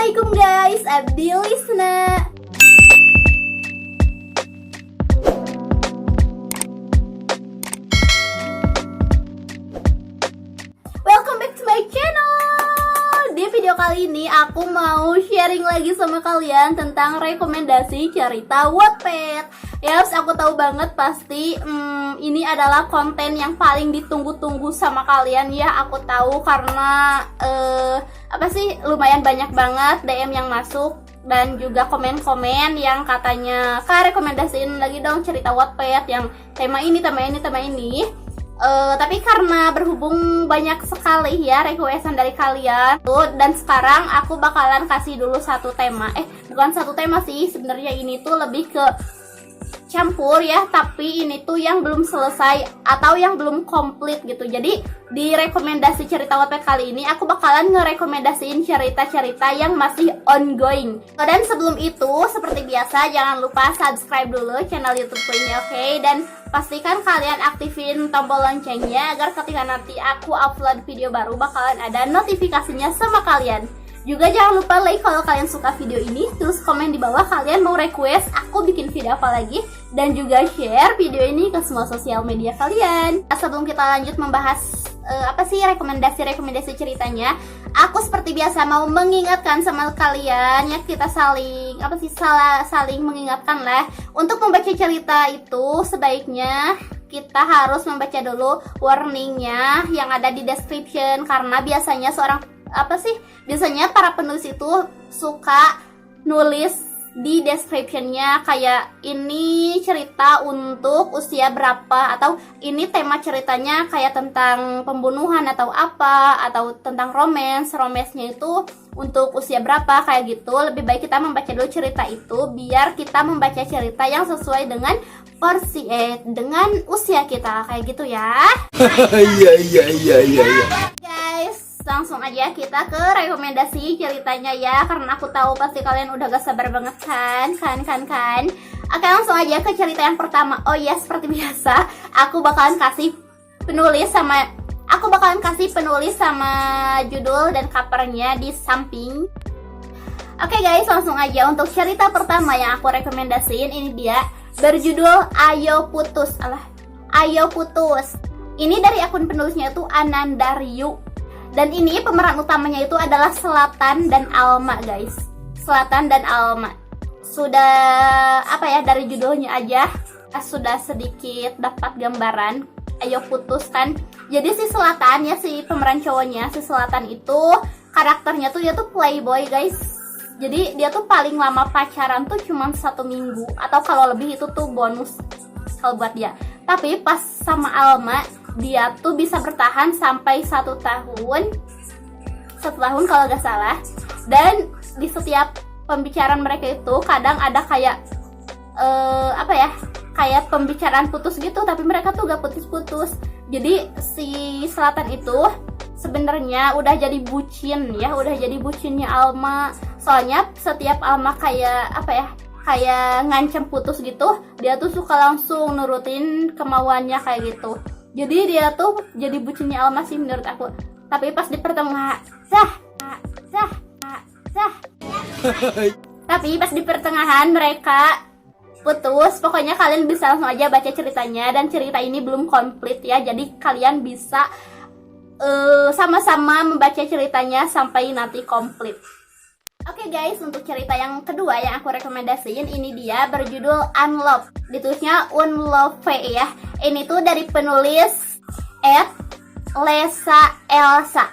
Assalamualaikum guys, Abdi Lisna. Welcome back to my channel. Di video kali ini aku mau sharing lagi sama kalian tentang rekomendasi cerita Wattpad. Yaps, aku tahu banget pasti ini adalah konten yang paling ditunggu-tunggu sama kalian ya. Aku tahu karena lumayan banyak banget DM yang masuk dan juga komen-komen yang katanya, "Kak, rekomendasiin lagi dong cerita Wattpad yang tema ini. Tapi karena berhubung banyak sekali ya requestan dari kalian tuh, dan sekarang aku bakalan kasih dulu satu tema. Bukan satu tema sih, sebenarnya ini tuh lebih ke campur ya, tapi ini tuh yang belum selesai atau yang belum komplit gitu. Jadi di rekomendasi cerita Wattpad kali ini aku bakalan ngerekomendasiin cerita-cerita yang masih ongoing. Dan sebelum itu, seperti biasa jangan lupa subscribe dulu channel YouTubeku ini, oke? Dan pastikan kalian aktifin tombol loncengnya agar ketika nanti aku upload video baru bakalan ada notifikasinya sama kalian. Juga jangan lupa like kalau kalian suka video ini, terus komen di bawah kalian mau request aku bikin video apa lagi, dan juga share video ini ke semua sosial media kalian. Sebelum kita lanjut membahas rekomendasi ceritanya, aku seperti biasa mau mengingatkan sama kalian ya, kita saling mengingatkan lah. Untuk membaca cerita itu sebaiknya kita harus membaca dulu warningnya yang ada di description, karena biasanya biasanya para penulis itu suka nulis di descriptionnya kayak ini cerita untuk usia berapa, atau ini tema ceritanya kayak tentang pembunuhan atau apa, atau tentang romance-nya itu untuk usia berapa, kayak gitu. Lebih baik kita membaca dulu cerita itu biar kita membaca cerita yang sesuai dengan dengan usia kita, kayak gitu ya. Iya. Guys, langsung aja kita ke rekomendasi ceritanya ya, karena aku tahu pasti kalian udah gak sabar banget kan. Oke, langsung aja ke cerita yang pertama. Oh ya, seperti biasa aku bakalan kasih penulis sama judul dan covernya di samping. Oke guys, langsung aja untuk cerita pertama yang aku rekomendasiin. Ini dia, berjudul Ayo Putus. Ini dari akun penulisnya itu Anandaryu. Dan ini pemeran utamanya itu adalah Selatan dan Alma guys. Selatan dan Alma. Sudah dari judulnya aja sudah sedikit dapat gambaran. Ayo putus kan. Jadi si Selatan ya, si pemeran cowoknya, si Selatan itu karakternya tuh dia tuh playboy guys. Jadi dia tuh paling lama pacaran tuh cuma 1 minggu, atau kalau lebih itu tuh bonus kalau buat dia. Tapi pas sama Alma dia tuh bisa bertahan sampai 1 tahun kalau gak salah. Dan di setiap pembicaraan mereka itu kadang ada kayak kayak pembicaraan putus gitu, tapi mereka tuh gak putus-putus. Jadi si Selatan itu sebenarnya udah jadi bucinnya Alma. Soalnya setiap Alma kayak ngancem putus gitu, dia tuh suka langsung nurutin kemauannya kayak gitu. Jadi dia tuh jadi bucinnya Alma sih menurut aku. Tapi pas di pertengahan mereka putus. Pokoknya kalian bisa langsung aja baca ceritanya, dan cerita ini belum komplit ya. Jadi kalian bisa sama-sama membaca ceritanya sampai nanti komplit. Oke guys, untuk cerita yang kedua yang aku rekomendasiin, ini dia berjudul Unlove. Ditulisnya Unlove ya. Ini tuh dari penulis Lesa Elsa.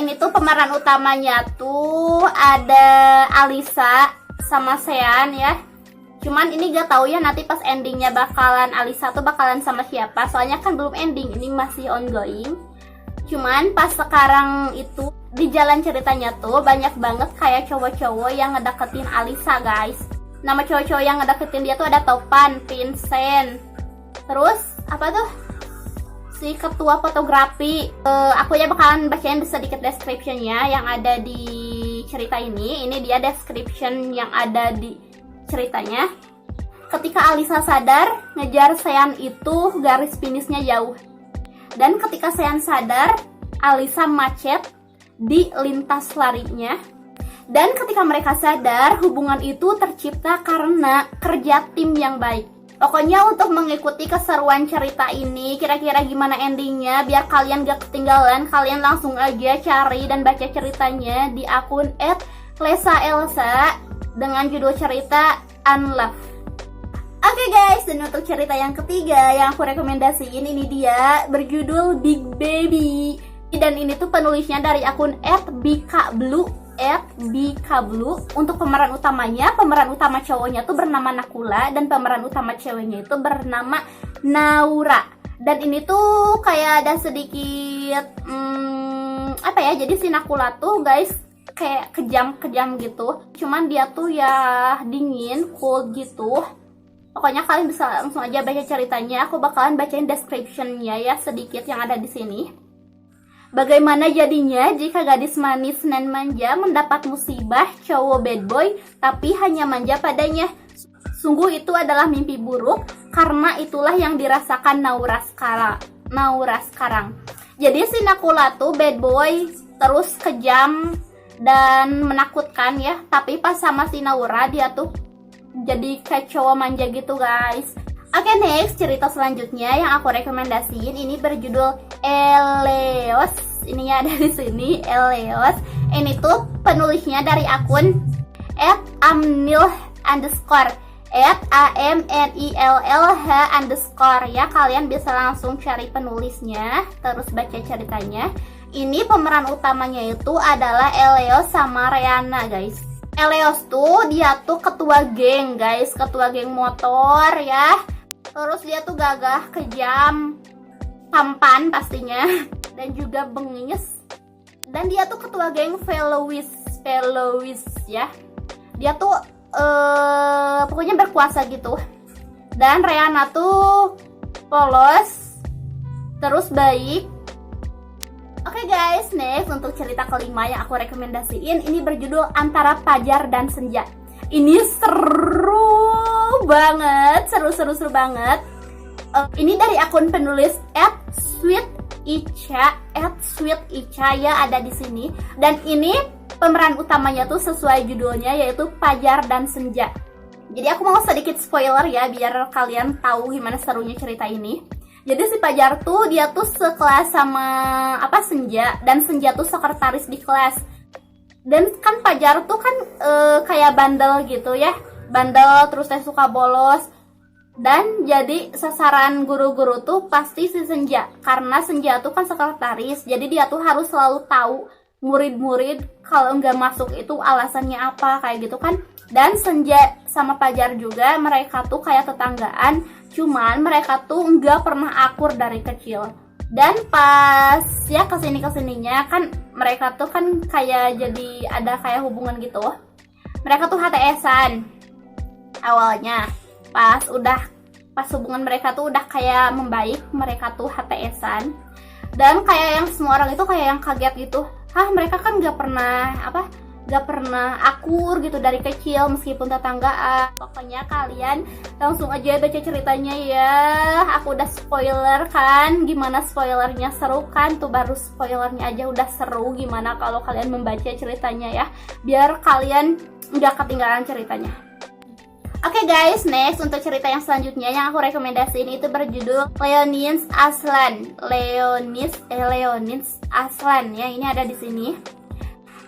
Ini tuh pemeran utamanya tuh ada Alisa sama Sean ya. Cuman ini gak tahu ya nanti pas endingnya Alisa tuh bakalan sama siapa. Soalnya kan belum ending, ini masih ongoing. Cuman pas sekarang itu di jalan ceritanya tuh banyak banget kayak cowok-cowok yang ngedeketin Alisa guys. Nama cowok-cowok yang ngedeketin dia tuh ada Topan, Vincent, terus si ketua fotografi. Aku ya bakalan bacain sedikit descriptionnya yang ada di cerita ini. Ini dia description yang ada di ceritanya. Ketika Alisa sadar, ngejar Sean itu garis finishnya jauh. Dan ketika Sean sadar, Alisa macet di lintas larinya Dan ketika mereka sadar, hubungan itu tercipta karena kerja tim yang baik. Pokoknya untuk mengikuti keseruan cerita ini, kira-kira gimana endingnya, biar kalian gak ketinggalan, kalian langsung aja cari dan baca ceritanya di akun @lesaelsa dengan judul cerita Unloved. Oke guys, dan untuk cerita yang ketiga yang aku rekomendasiin, ini dia berjudul Big Baby. Dan ini tuh penulisnya dari akun @bikablu. Untuk pemeran utamanya, pemeran utama cowoknya tuh bernama Nakula dan pemeran utama ceweknya itu bernama Naura. Dan ini tuh kayak ada sedikit apa ya, jadi si Nakula tuh guys kayak kejam gitu, cuman dia tuh ya dingin, cool gitu. Pokoknya kalian bisa langsung aja baca ceritanya. Aku bakalan bacain description-nya ya sedikit yang ada di sini. Bagaimana jadinya jika gadis manis nan manja mendapat musibah cowok bad boy tapi hanya manja padanya? Sungguh itu adalah mimpi buruk, karena itulah yang dirasakan Naura sekarang. Jadi si Nakula tuh bad boy, terus kejam dan menakutkan ya. Tapi pas sama si Naura dia tuh jadi kayak cowok manja gitu guys. Oke, next cerita selanjutnya yang aku rekomendasiin ini berjudul Eleos. Ininya ada di sini, Eleos. Ini tuh penulisnya dari akun @amnil_, @amnillh_ ya. Kalian bisa langsung cari penulisnya, terus baca ceritanya. Ini pemeran utamanya itu adalah Eleos sama Reana guys. Eleos tuh dia tuh ketua geng guys, ketua geng motor ya. Terus dia tuh gagah, kejam, tampan pastinya, dan juga bengis. Dan dia tuh ketua geng Velois ya. Dia tuh pokoknya berkuasa gitu. Dan Reana tuh polos, terus baik. Oke guys, next untuk cerita kelima yang aku rekomendasiin, ini berjudul Antara Pajar dan Senja. Ini seru banget, seru banget. Ini dari akun penulis @sweeticha ya, ada di sini. Dan ini pemeran utamanya tuh sesuai judulnya, yaitu Pajar dan Senja. Jadi aku mau sedikit spoiler ya biar kalian tahu gimana serunya cerita ini. Jadi si Pajar tuh dia tuh sekelas sama Senja, dan Senja tuh sekretaris di kelas. Dan kan Pajar tuh kan kayak bandel gitu ya, bandel terus teh suka bolos. Dan jadi sasaran guru-guru tuh pasti si Senja, karena Senja tuh kan sekretaris, jadi dia tuh harus selalu tahu murid-murid kalau nggak masuk itu alasannya apa, kayak gitu kan. Dan Senja sama Pajar juga, mereka tuh kayak tetanggaan, cuman mereka tuh nggak pernah akur dari kecil. Dan pas ya kesininya kan mereka tuh kan kayak jadi ada kayak hubungan gitu. Mereka tuh HTS-an awalnya. Pas hubungan mereka tuh udah kayak membaik, mereka tuh HTS-an. Dan kayak yang semua orang itu kayak yang kaget gitu. Mereka kan gak pernah akur gitu dari kecil meskipun tetanggaan. Pokoknya kalian langsung aja baca ceritanya ya. Aku udah spoiler kan. Gimana spoilernya, seru kan? Tuh baru spoilernya aja udah seru. Gimana kalau kalian membaca ceritanya ya, biar kalian gak ketinggalan ceritanya. Oke guys, next untuk cerita yang selanjutnya yang aku rekomendasiin itu berjudul Leonis Aslan ya. Ini ada di sini.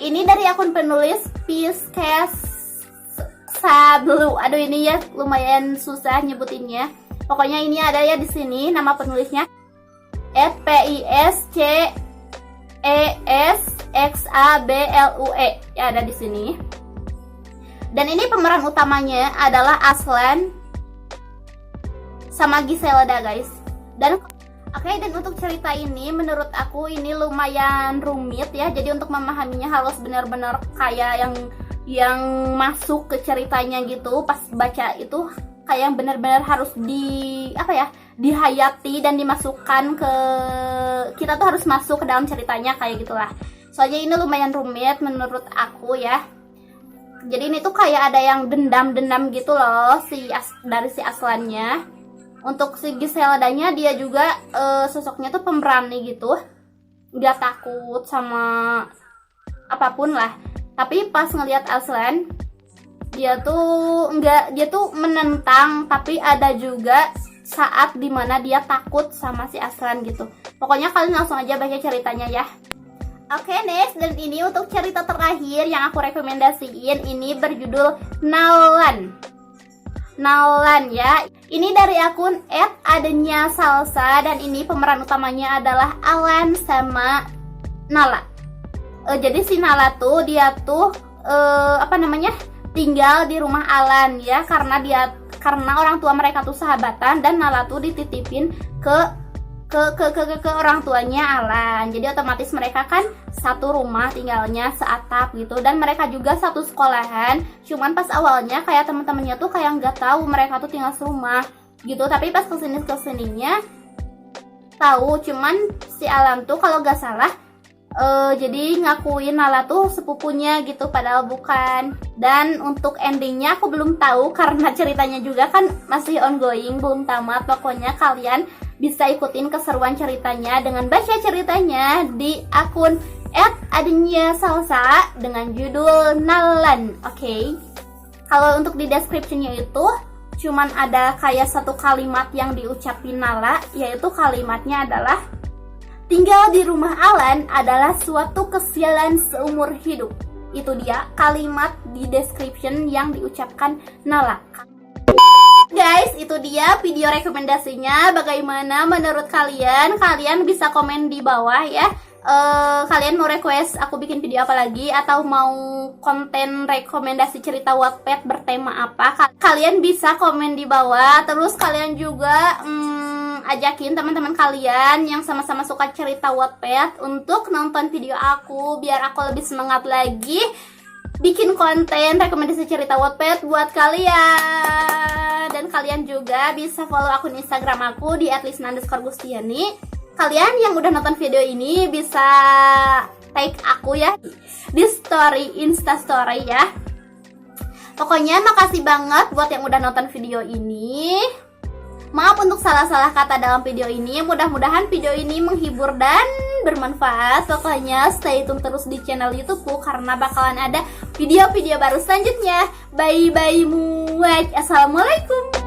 Ini dari akun penulis Piskes Sablu. Aduh, ini ya lumayan susah nyebutinnya. Pokoknya ini ada ya di sini nama penulisnya PISCESXABLUE. Ya, ada di sini. Dan ini pemeran utamanya adalah Aslan sama Giselda guys. Dan dan untuk cerita ini menurut aku ini lumayan rumit ya. Jadi untuk memahaminya harus benar-benar kayak yang masuk ke ceritanya gitu. Pas baca itu kayak yang benar-benar harus dihayati dan dimasukkan ke, kita tuh harus masuk ke dalam ceritanya kayak gitulah. Soalnya ini lumayan rumit menurut aku ya. Jadi ini tuh kayak ada yang dendam gitu loh dari si Aslannya. Untuk si Giseldanya dia juga sosoknya tuh pemberani gitu, nggak takut sama apapun lah. Tapi pas ngelihat Aslan, dia tuh menentang, tapi ada juga saat dimana dia takut sama si Aslan gitu. Pokoknya kalian langsung aja baca ceritanya ya. Oke, next, dan ini untuk cerita terakhir yang aku rekomendasiin, ini berjudul Nalan. Nalan ya. Ini dari akun @adanya_salsa dan ini pemeran utamanya adalah Alan sama Nala. Jadi si Nala tuh dia tuh tinggal di rumah Alan ya, karena orang tua mereka tuh sahabatan dan Nala tuh dititipin ke orang tuanya Alan. Jadi otomatis mereka kan satu rumah tinggalnya, seatap gitu, dan mereka juga satu sekolahan. Cuman pas awalnya kayak teman-temannya tuh kayak nggak tahu mereka tuh tinggal serumah gitu, tapi pas kesininya tahu. Cuman si Alan tuh kalau nggak salah jadi ngakuin Nala tuh sepupunya gitu, padahal bukan. Dan untuk endingnya aku belum tahu karena ceritanya juga kan masih ongoing, belum tamat. Pokoknya kalian bisa ikutin keseruan ceritanya dengan baca ceritanya di akun @adanya_salsa dengan judul Nalan. Oke. Kalau untuk di description-nya itu cuman ada kayak satu kalimat yang diucapin Nala, yaitu kalimatnya adalah, tinggal di rumah Alan adalah suatu kesialan seumur hidup. Itu dia kalimat di description yang diucapkan Nala. Guys, itu dia video rekomendasinya. Bagaimana menurut kalian? Kalian bisa komen di bawah ya. Kalian mau request aku bikin video apa lagi, atau mau konten rekomendasi cerita Wattpad bertema apa? Kalian bisa komen di bawah. Terus kalian juga ajakin teman-teman kalian yang sama-sama suka cerita Wattpad untuk nonton video aku, biar aku lebih semangat lagi bikin konten rekomendasi cerita Wattpad buat kalian. Dan kalian juga bisa follow akun Instagram aku di @lisna_gustiani. Kalian yang udah nonton video ini bisa tag aku ya di Instastory ya. Pokoknya makasih banget buat yang udah nonton video ini. Maaf untuk salah-salah kata dalam video ini. Mudah-mudahan video ini menghibur dan bermanfaat. Pokoknya stay tune terus di channel YouTubeku karena bakalan ada video-video baru selanjutnya. Bye-bye muaj. Assalamualaikum.